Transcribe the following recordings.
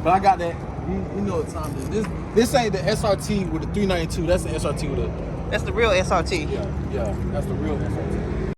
But I got that. You know what time it is. This ain't the SRT with the 392. That's the SRT with the. That's the real SRT. Yeah. That's the real SRT.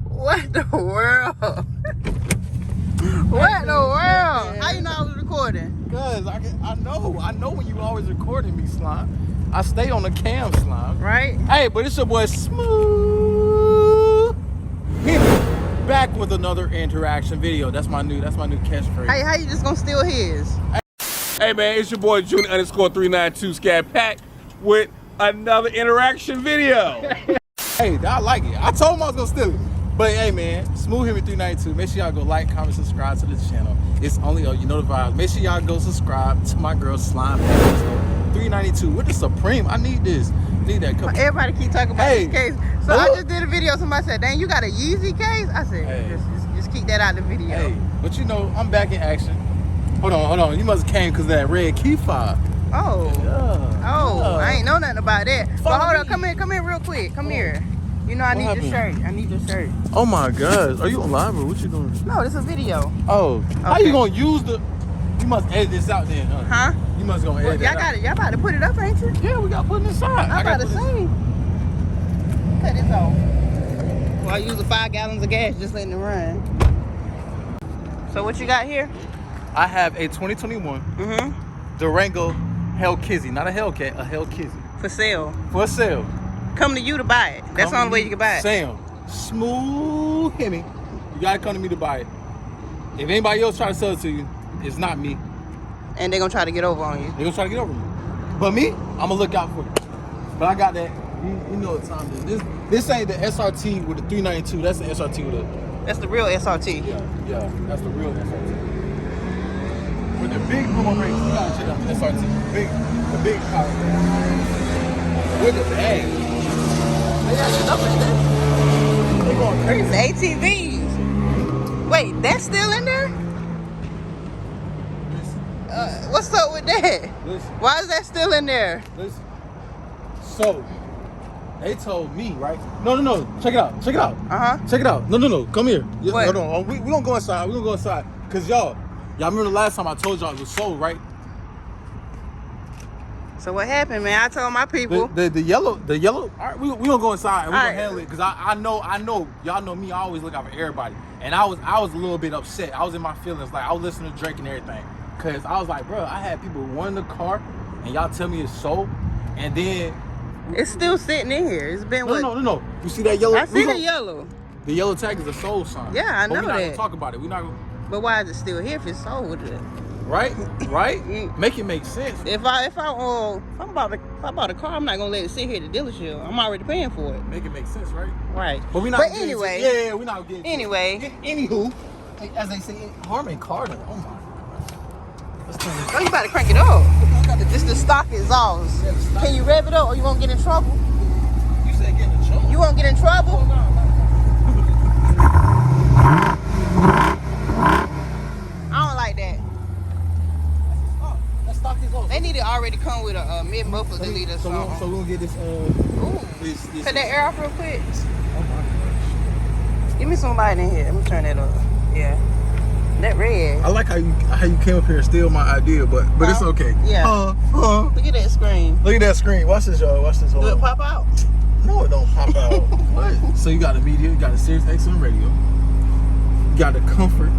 What the world? What the world? How you know I was recording? Cause I know when you always recording me, Slime. I stay on the cam, Slime. Right? Hey, but it's your boy Smooth. Back with another interaction video. That's my new catchphrase. Hey, how you just gonna steal his? Hey man, it's your boy Junior_392 scatpack with another interaction video. Hey, I like it. I told him I was gonna steal it. But hey man, Smooth Him 392. Make sure y'all go like, comment, subscribe to this channel. It's only you know the vibes. Make sure y'all go subscribe to my girl Slime 392 with the Supreme. I need this. I need that. Come Everybody keep talking about this case. So I just did a video. Somebody said, "Dang, you got a Yeezy case?" I said, Hey. just keep that out of the video. Hey, but you know, I'm back in action. Hold on. You must have came because that red key fob. Yeah. I ain't know nothing about that. But Follow hold on, me. come here real quick. Come here. You know I need your shirt. I need your shirt. Oh my gosh. Are you on live or what you doing? No, this is a video. Oh. How you gonna use the... You must edit this out then, huh? Huh? You must gonna edit Y'all that got it. Y'all about to put it up, ain't you? Yeah, we got to put it inside. I'm about to say. Cut this off. Well, I use the 5 gallons of gas just letting it run. So what you got here? I have a 2021 Durango Hellcat, not a Hellcat, a Hellcat. For sale. For sale. Come to you to buy it. That's the only way you can buy it. Sam, Smooth Him. You gotta come to me to buy it. If anybody else try to sell it to you, it's not me. And they're gonna try to get over on you. They're gonna try to get over me. But me, I'm gonna look out for you. But I got that. You know what time it is. This ain't the SRT with the 392. That's the SRT with the... That's the real SRT. Yeah, that's the real SRT. With the big boomer brakes, you gotta check out the SRT. The big power. With the bag. They got stuff in there. They going crazy. The ATVs. Wait, that's still in there? What's up with that? Listen. Why is that still in there? Listen. So, they told me, right? No. Check it out. Check it out. Check it out. No. Come here. What? Hold on. We gonna go inside. We gonna go inside. Cause y'all remember the last time I told y'all it was sold, right? So what happened, man? I told my people. The yellow. All right, we gonna go inside and we All gonna right. handle it. Cause I know. Y'all know me. I always look out for everybody. And I was a little bit upset. I was in my feelings. Like I was listening to Drake and everything. Cause I was like, bro, I had people want the car, and y'all tell me it's sold, and then It's still sitting in here. It's been what? No. You see that yellow? I see the yellow. The yellow tag is a sold sign. Yeah, I But know we're not that. gonna talk about it. We're not gonna. But why is it still here if it's sold? Right? Make it make sense. If I bought a car, I'm not gonna let it sit here at the dealership. I'm already paying for it. Make it make sense, right? Right. But we not. But getting anyway. yeah, we're not getting. Anyway. Anywho, as they say, Harman Kardon. Oh my. Let's turn this. Oh, you about to crank it up. Just the stock exhaust. Yeah, the stock. Can you rev it up or you won't get in trouble? You said get in the trouble. You won't get in trouble? I don't like that. That stock is off. They need to already come with a mid-muffler delete or So something. we're gonna get this. Ooh. This. Cut that air off real quick. Oh my gosh. Give me some light in here. Let me turn that up. Yeah. That red. I like how you came up here and steal my idea, but it's okay. Yeah. Look at that screen. Look at that screen. Watch this, y'all. Watch this. Do it pop out? No, it don't pop out. What? So you got a media, you got a Sirius XM radio, you got the comfort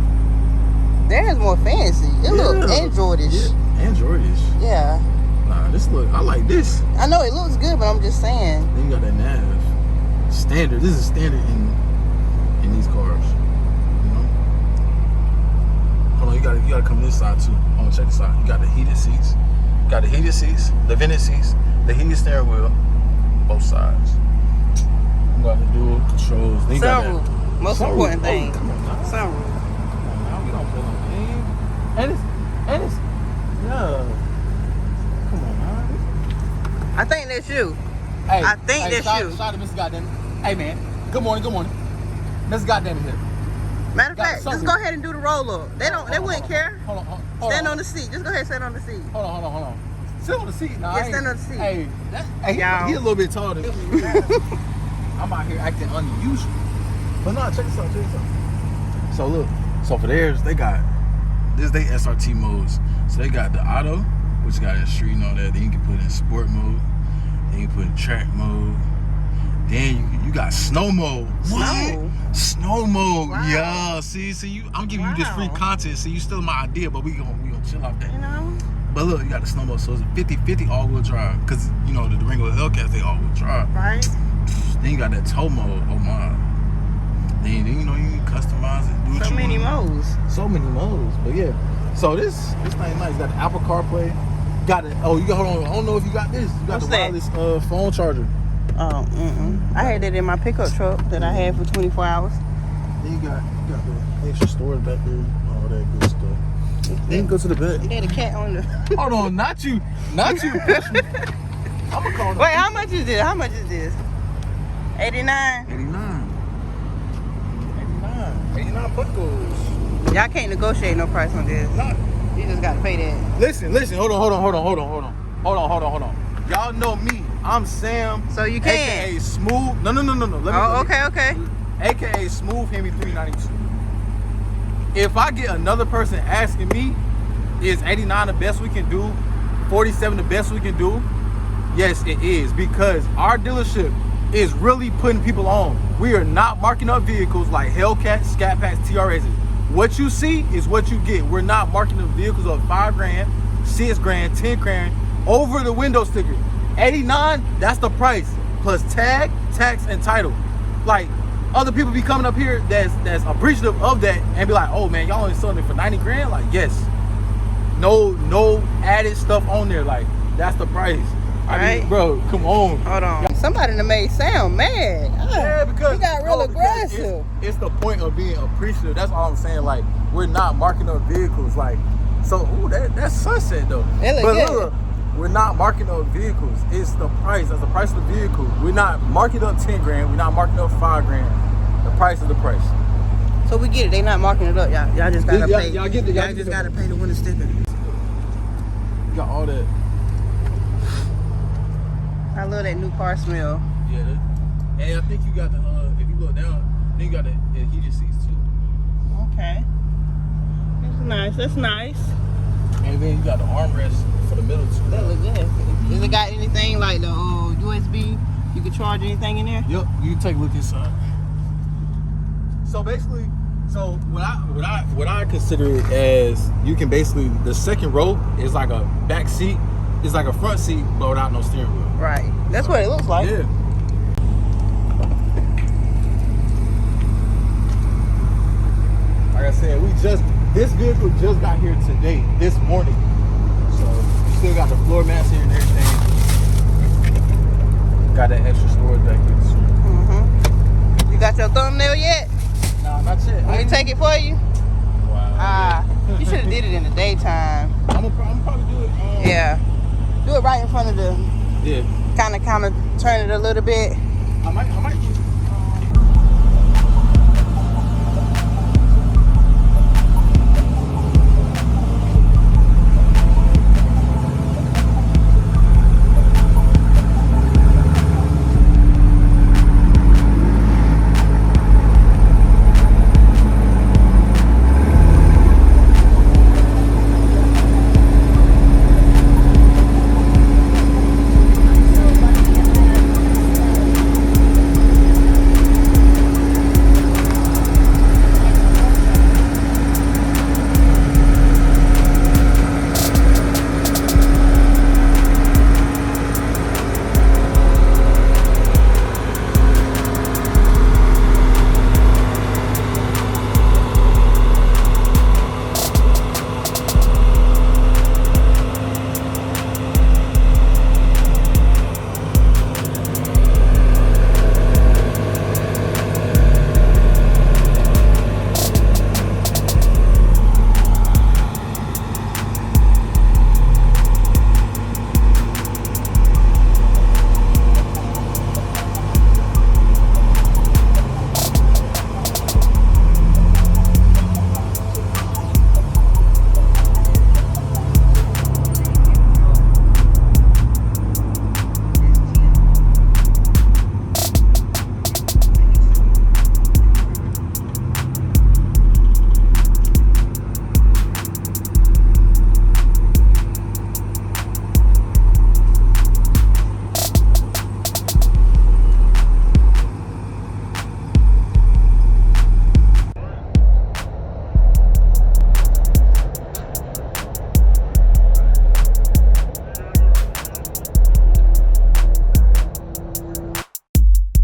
Theirs more fancy. It look Androidish. Yeah, Androidish. Yeah. Nah, this look. I like this. I know it looks good, but I'm just saying. Then you got that nav. Standard. This is standard in these cars. You know. Hold on, you gotta come this side too. Hold on, check this out. You got the heated seats. Got the heated seats, the vented seats, the heated steering wheel, both sides. You got the dual controls. Then you got that Sunroof. Most important thing. Come on now. Sunroof. Now we don't play no game. And it's yeah. Come on now. I think that's you. Hey, I think that's you. Shout out to Mrs. Goddamn. Hey man, good morning. Mrs. Goddamn here. Matter of fact, just go ahead and do the roll up. They wouldn't care. Hold on. Stand on the seat. Just go ahead and stand on the seat. Hold on. Sit on the seat now. Yeah, stand on the seat. Hey, he a little bit taller than me. I'm out here acting unusual. But no, check this out. So look, for theirs, they got this. They SRT modes. So they got the auto, which got in street and all that. Then you can put it in sport mode. Then you put it in track mode. Then you got snow mode. Snow mode. Wow. Yeah. See, I'm giving you this free content. See, you still my idea, but we gonna chill off that. You know. But look, you got the snow mode, so it's a 50-50 all-wheel drive. Cause you know the Durango Hellcats, they all-wheel drive. Right. Then you got that tow mode. Oh my. Then you know you can customize it. Do what So you many want. modes. So many modes. But yeah. So this thing nice. Got the Apple CarPlay. Got it. Oh, you got. Hold on. I don't know if you got this. You got What's the that? wireless phone charger. Oh, I had that in my pickup truck that I had for 24 hours. Then you got the extra storage back there. All that good stuff. Then go to the back. You had a cat on the. Hold on, not you. I'm gonna call. Wait, how much is this? 89. 89 buckles. Y'all can't negotiate no price on this. Nah. You just gotta pay that. Listen. Hold on. Y'all know me. I'm Sam. So you can. AKA Smooth. No. Okay. AKA Smooth Hemi 392. If I get another person asking me, is 89 the best we can do? 47 the best we can do? Yes, it is, because our dealership is really putting people on. We are not marking up vehicles like Hellcats, scatpacks, TRSs. What you see is what you get. We're not marking up vehicles of $5,000, $6,000, $10,000 over the window sticker. 89, that's the price, plus tag, tax, and title. Like, other people be coming up here that's appreciative of that and be like, oh man, y'all only selling it for 90 grand? Like, yes. No added stuff on there. Like, that's the price. I mean, bro, come on. Hold on. Somebody done made sound mad. Yeah, because you got real aggressive. It's the point of being appreciative. That's all I'm saying. Like, we're not marking up vehicles. Like, so that's sunset though. But look, we're not marking up vehicles. It's the price. That's the price of the vehicle. We're not marking up 10 grand. We're not marking up 5 grand. The price is the price. So we get it. They not marking it up. Y'all just gotta pay. Y'all get it. Y'all just gotta pay the winter sticker. You got all that. I love that new car smell. Yeah, and I think you got the if you look down, then you got the heated seats too. Okay. That's nice. And then you got the armrest for the middle too. That look good. Does it got anything like the USB? You can charge anything in there? Yep, you can take a look inside. So basically, what I consider it as, you can basically, the second row is like a back seat. It's like a front seat, but without no steering wheel. Right. That's what it looks like. Yeah. Like I said, this vehicle just got here today, this morning. So you still got the floor mats here and everything. Got that extra storage back here too. You got your thumbnail yet? Nah, not yet. Let me take it for you. Wow. You should have did it in the daytime. I'm gonna probably do it. Yeah. Do it right in front of the. Yeah. Kind of turn it a little bit. I might